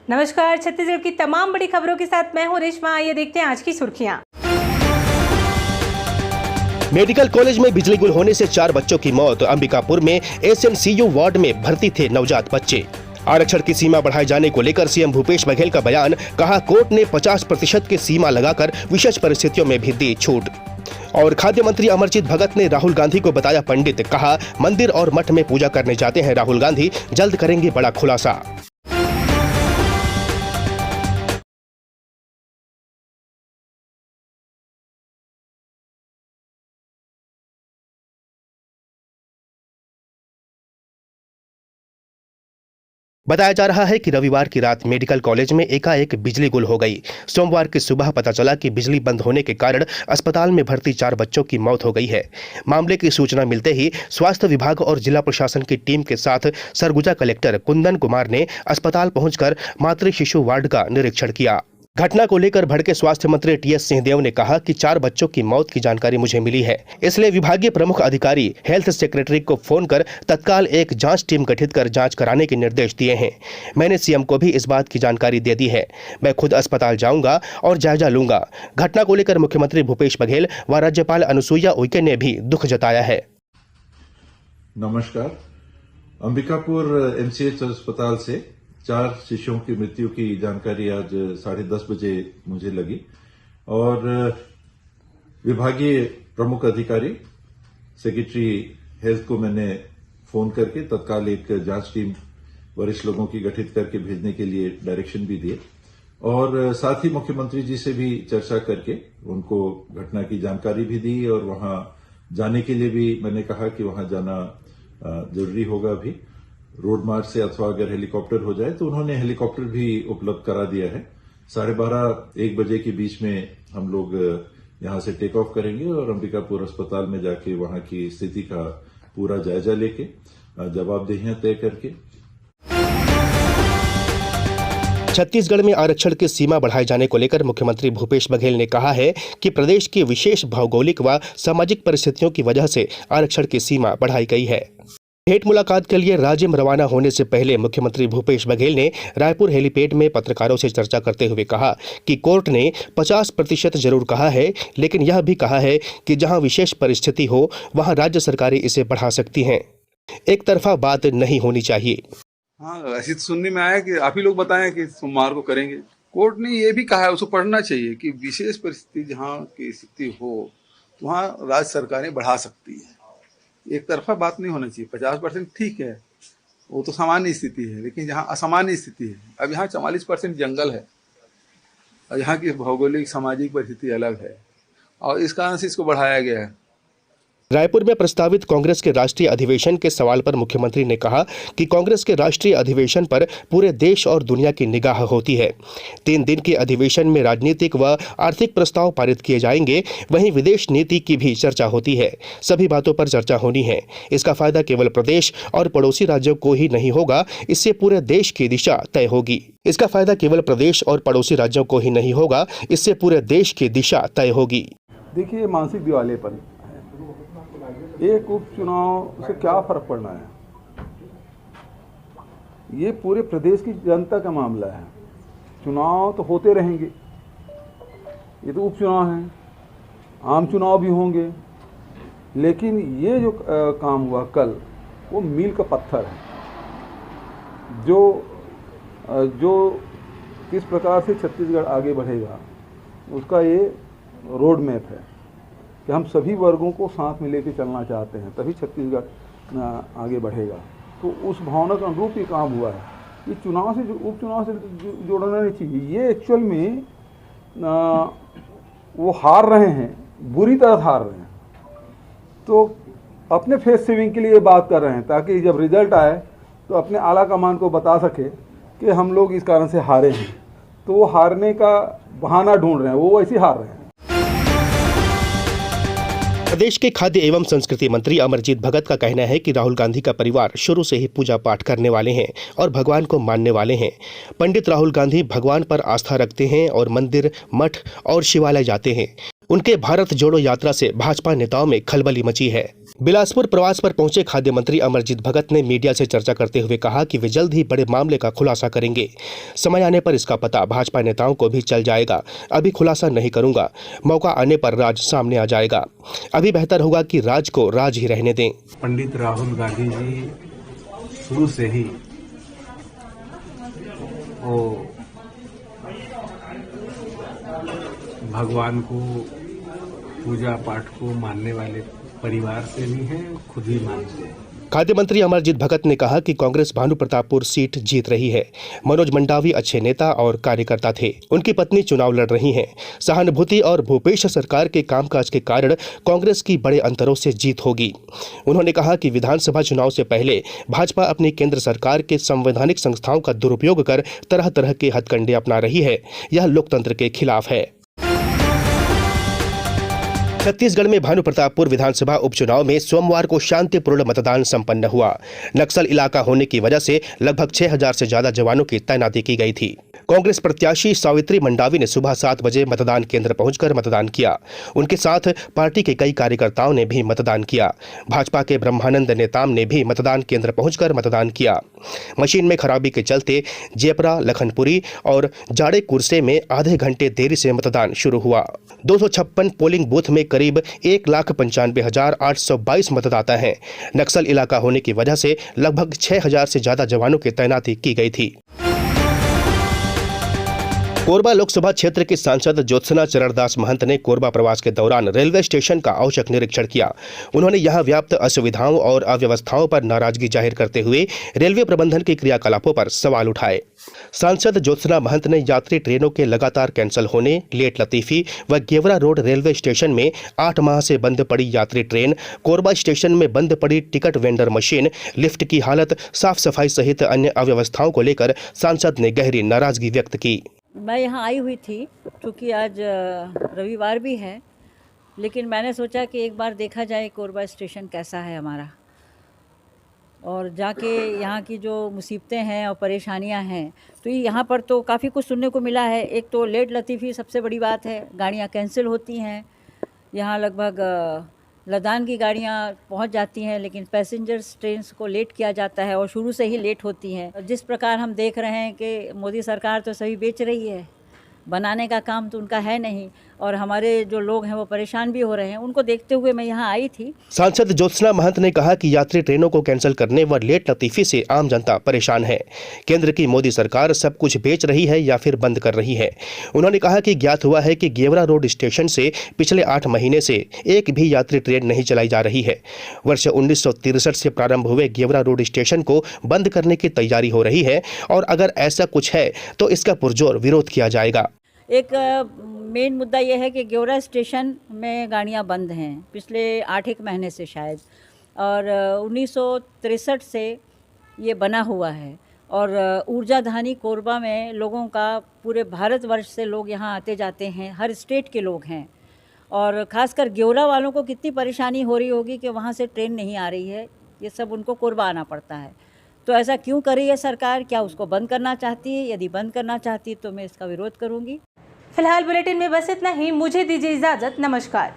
नमस्कार, छत्तीसगढ़ की तमाम बड़ी खबरों के साथ मैं हूं रेशमा। आइए देखते हैं आज की सुर्खियां। मेडिकल कॉलेज में बिजली गुल होने से 4 बच्चों की मौत। अंबिकापुर में एसएनसीयू वार्ड में भर्ती थे नवजात बच्चे। आरक्षण की सीमा बढ़ाए जाने को लेकर सीएम भूपेश बघेल का बयान। कहा, कोर्ट ने 50% की सीमा लगाकर विशेष परिस्थितियों में भी दी छूट। और खाद्य मंत्री अमरजीत भगत ने राहुल गांधी को बताया पंडित। कहा, मंदिर और मठ में पूजा करने जाते हैं राहुल गांधी, जल्द करेंगे बड़ा खुलासा। बताया जा रहा है कि रविवार की रात मेडिकल कॉलेज में एकाएक बिजली गुल हो गई। सोमवार की सुबह पता चला कि बिजली बंद होने के कारण अस्पताल में भर्ती 4 बच्चों की मौत हो गई है। मामले की सूचना मिलते ही स्वास्थ्य विभाग और जिला प्रशासन की टीम के साथ सरगुजा कलेक्टर कुंदन कुमार ने अस्पताल पहुंचकर मातृ शिशु वार्ड का निरीक्षण किया। घटना को लेकर भड़के स्वास्थ्य मंत्री टीएस सिंहदेव ने कहा कि 4 बच्चों की मौत की जानकारी मुझे मिली है, इसलिए विभागीय प्रमुख अधिकारी हेल्थ सेक्रेटरी को फोन कर तत्काल एक जांच टीम गठित कर जांच कराने के निर्देश दिए हैं। मैंने सीएम को भी इस बात की जानकारी दे दी है। मैं खुद अस्पताल जाऊंगा और जायजा लूंगा। घटना को लेकर मुख्यमंत्री भूपेश बघेल व राज्यपाल अनुसुईया उइके ने भी दुख जताया है। नमस्कार। अंबिकापुर एमसीएच अस्पताल से 4 शिशुओं की मृत्यु की जानकारी आज 10:30 बजे मुझे लगी और विभागीय प्रमुख अधिकारी सेक्रेटरी हेल्थ को मैंने फोन करके तत्काल एक जांच टीम वरिष्ठ लोगों की गठित करके भेजने के लिए डायरेक्शन भी दिए और साथ ही मुख्यमंत्री जी से भी चर्चा करके उनको घटना की जानकारी भी दी और वहां जाने के लिए भी मैंने कहा कि वहां जाना जरूरी होगा। अभी रोड मार्च से अथवा अगर हेलीकॉप्टर हो जाए तो उन्होंने हेलीकॉप्टर भी उपलब्ध करा दिया है। 12:30-1 बजे के बीच में हम लोग यहां से टेक ऑफ करेंगे और अंबिकापुर अस्पताल में जाके वहां की स्थिति का पूरा जायजा लेके जवाबदेहियां तय करके। छत्तीसगढ़ में आरक्षण की सीमा बढ़ाए जाने को लेकर मुख्यमंत्री भूपेश बघेल ने कहा है कि प्रदेश की विशेष भौगोलिक व सामाजिक परिस्थितियों की वजह से आरक्षण की सीमा बढ़ाई गई है। भेंट मुलाकात के लिए राज्य में रवाना होने से पहले मुख्यमंत्री भूपेश बघेल ने रायपुर हेलीपैड में पत्रकारों से चर्चा करते हुए कहा कि कोर्ट ने 50% जरूर कहा है, लेकिन यह भी कहा है कि जहां विशेष परिस्थिति हो वहां राज्य सरकारें इसे बढ़ा सकती हैं। एक तरफा बात नहीं होनी चाहिए। हाँ, ऐसी सुनने में आया कि आप ही लोग बताएं कि सोमवार को करेंगे। कोर्ट ने ये भी कहा है, उसको पढ़ना चाहिए कि विशेष परिस्थिति जहाँ की स्थिति हो तो वहाँ राज्य सरकारें बढ़ा सकती है। एक तरफा बात नहीं होना चाहिए। 50% ठीक है, वो तो सामान्य स्थिति है, लेकिन जहाँ असामान्य स्थिति है, अब यहाँ 44% जंगल है और यहाँ की भौगोलिक सामाजिक परिस्थिति अलग है और इस कारण से इसको बढ़ाया गया है। रायपुर में प्रस्तावित कांग्रेस के राष्ट्रीय अधिवेशन के सवाल पर मुख्यमंत्री ने कहा कि कांग्रेस के राष्ट्रीय अधिवेशन पर पूरे देश और दुनिया की निगाह होती है। 3 दिन के अधिवेशन में राजनीतिक व आर्थिक प्रस्ताव पारित किए जाएंगे, वहीं विदेश नीति की भी चर्चा होती है। सभी बातों पर चर्चा होनी है। इसका फायदा केवल प्रदेश और पड़ोसी राज्यों को ही नहीं होगा, इससे पूरे देश की दिशा तय होगी। इसका फायदा केवल प्रदेश और पड़ोसी राज्यों को ही नहीं होगा, इससे पूरे देश की दिशा तय होगी। देखिए, मानसिक दिवालेपन, एक उपचुनाव से क्या फर्क पड़ना है? ये पूरे प्रदेश की जनता का मामला है। चुनाव तो होते रहेंगे, ये तो उपचुनाव हैं, आम चुनाव भी होंगे, लेकिन ये जो काम हुआ कल, वो मील का पत्थर है। जो किस प्रकार से छत्तीसगढ़ आगे बढ़ेगा उसका ये रोड मैप है कि हम सभी वर्गों को साथ में लेकर चलना चाहते हैं, तभी छत्तीसगढ़ आगे बढ़ेगा। तो उस भावना के अनुरूप ये काम हुआ है। ये चुनाव से उपचुनाव से जोड़ना नहीं चाहिए। ये एक्चुअल में वो हार रहे हैं, बुरी तरह हार रहे हैं, तो अपने फेस सेविंग के लिए बात कर रहे हैं ताकि जब रिजल्ट आए तो अपने आला कमान को बता सके कि हम लोग इस कारण से हारे हैं। तो वो हारने का बहाना ढूंढ रहे हैं, वो वैसे हार रहे हैं। प्रदेश के खाद्य एवं संस्कृति मंत्री अमरजीत भगत का कहना है कि राहुल गांधी का परिवार शुरू से ही पूजा पाठ करने वाले हैं और भगवान को मानने वाले हैं। पंडित राहुल गांधी भगवान पर आस्था रखते हैं और मंदिर, मठ और शिवालय जाते हैं। उनके भारत जोड़ो यात्रा से भाजपा नेताओं में खलबली मची है। बिलासपुर प्रवास पर पहुंचे खाद्य मंत्री अमरजीत भगत ने मीडिया से चर्चा करते हुए कहा कि वे जल्द ही बड़े मामले का खुलासा करेंगे। समय आने पर इसका पता भाजपा नेताओं को भी चल जाएगा। अभी खुलासा नहीं करूंगा, मौका आने पर राज सामने आ जाएगा। अभी बेहतर होगा कि राज को राज ही रहने दें। पंडित राहुल गांधी जी शुरू से ही वो भगवान को, पूजा पाठ को मानने वाले परिवार से भी हैं, खुद ही मानते हैं। खाद्य मंत्री अमरजीत भगत ने कहा कि कांग्रेस भानु प्रतापपुर सीट जीत रही है। मनोज मंडावी अच्छे नेता और कार्यकर्ता थे। उनकी पत्नी चुनाव लड़ रही हैं। सहानुभूति और भूपेश सरकार के कामकाज के कारण कांग्रेस की बड़े अंतरों से जीत होगी। उन्होंने कहा कि विधानसभा चुनाव से पहले भाजपा अपनी केंद्र सरकार के संवैधानिक संस्थाओं का दुरुपयोग कर तरह तरह के हथकंडे अपना रही है। यह लोकतंत्र के खिलाफ है। छत्तीसगढ़ में भानु प्रतापपुर विधानसभा उपचुनाव में सोमवार को शांतिपूर्ण मतदान संपन्न हुआ। नक्सल इलाका होने की वजह से लगभग 6000 से ज्यादा जवानों की तैनाती की गई थी। कांग्रेस प्रत्याशी सावित्री मंडावी ने सुबह 7 बजे मतदान केंद्र पहुंचकर मतदान किया। उनके साथ पार्टी के कई कार्यकर्ताओं ने भी मतदान किया। भाजपा के ब्रह्मानंद नेताम ने भी मतदान केंद्र पहुंचकर मतदान किया। मशीन में खराबी के चलते जेपरा, लखनपुरी और जाड़े कुर्से में आधे घंटे देरी से मतदान शुरू हुआ। 256 पोलिंग बूथ में करीब 1,95,822 मतदाता हैं। नक्सल इलाका होने की वजह से लगभग 6000 से ज्यादा जवानों की तैनाती की गई थी। कोरबा लोकसभा क्षेत्र के सांसद ज्योत्सना चरणदास महंत ने कोरबा प्रवास के दौरान रेलवे स्टेशन का औचक निरीक्षण किया। उन्होंने यहां व्याप्त असुविधाओं और अव्यवस्थाओं पर नाराजगी जाहिर करते हुए रेलवे प्रबंधन के क्रियाकलापों पर सवाल उठाए। सांसद ज्योत्सना महंत ने यात्री ट्रेनों के लगातार कैंसिल होने, लेट लतीफी व गेवरा रोड रेलवे स्टेशन में 8 माह से बंद पड़ी यात्री ट्रेन, कोरबा स्टेशन में बंद पड़ी टिकट वेंडर मशीन, लिफ्ट की हालत, साफ सफाई सहित अन्य अव्यवस्थाओं को लेकर सांसद ने गहरी नाराजगी व्यक्त की। मैं यहाँ आई हुई थी क्योंकि आज रविवार भी है, लेकिन मैंने सोचा कि एक बार देखा जाए कोरबा स्टेशन कैसा है हमारा, और जाके यहाँ की जो मुसीबतें हैं और परेशानियाँ हैं, तो यहाँ पर तो काफ़ी कुछ सुनने को मिला है। एक तो लेट लतीफ़ी सबसे बड़ी बात है, गाड़ियाँ कैंसिल होती हैं। यहाँ लगभग लदान की गाड़ियाँ पहुँच जाती हैं, लेकिन पैसेंजर्स ट्रेन्स को लेट किया जाता है और शुरू से ही लेट होती हैं। जिस प्रकार हम देख रहे हैं कि मोदी सरकार तो सभी बेच रही है, बनाने का काम तो उनका है नहीं, और हमारे जो लोग हैं वो परेशान भी हो रहे हैं। उनको देखते हुए मैं यहाँ आई थी। सांसद ज्योत्सना महंत ने कहा कि यात्री ट्रेनों को कैंसिल करने व लेट लतीफी से आम जनता परेशान है। केंद्र की मोदी सरकार सब कुछ बेच रही है या फिर बंद कर रही है। उन्होंने कहा कि ज्ञात हुआ है कि गेवरा रोड स्टेशन से पिछले 8 महीने से एक भी यात्री ट्रेन नहीं चलाई जा रही है। वर्ष 1963 से प्रारंभ हुए गेवरा रोड स्टेशन को बंद करने की तैयारी हो रही है, और अगर ऐसा कुछ है तो इसका पुरजोर विरोध किया जाएगा। एक मेन मुद्दा ये है कि गेवरा स्टेशन में गाड़ियाँ बंद हैं पिछले 8-1 महीने से शायद, और 1963 से ये बना हुआ है। और ऊर्जाधानी कोरबा में लोगों का, पूरे भारतवर्ष से लोग यहाँ आते जाते हैं, हर स्टेट के लोग हैं, और ख़ासकर गेवरा वालों को कितनी परेशानी हो रही होगी कि वहाँ से ट्रेन नहीं आ रही है। ये सब उनको कोरबा आना पड़ता है। तो ऐसा क्यों कर रही है सरकार? क्या उसको बंद करना चाहती है? यदि बंद करना चाहती है तो मैं इसका विरोध करूँगी। फिलहाल बुलेटिन में बस इतना ही। मुझे दीजिए इजाजत। नमस्कार।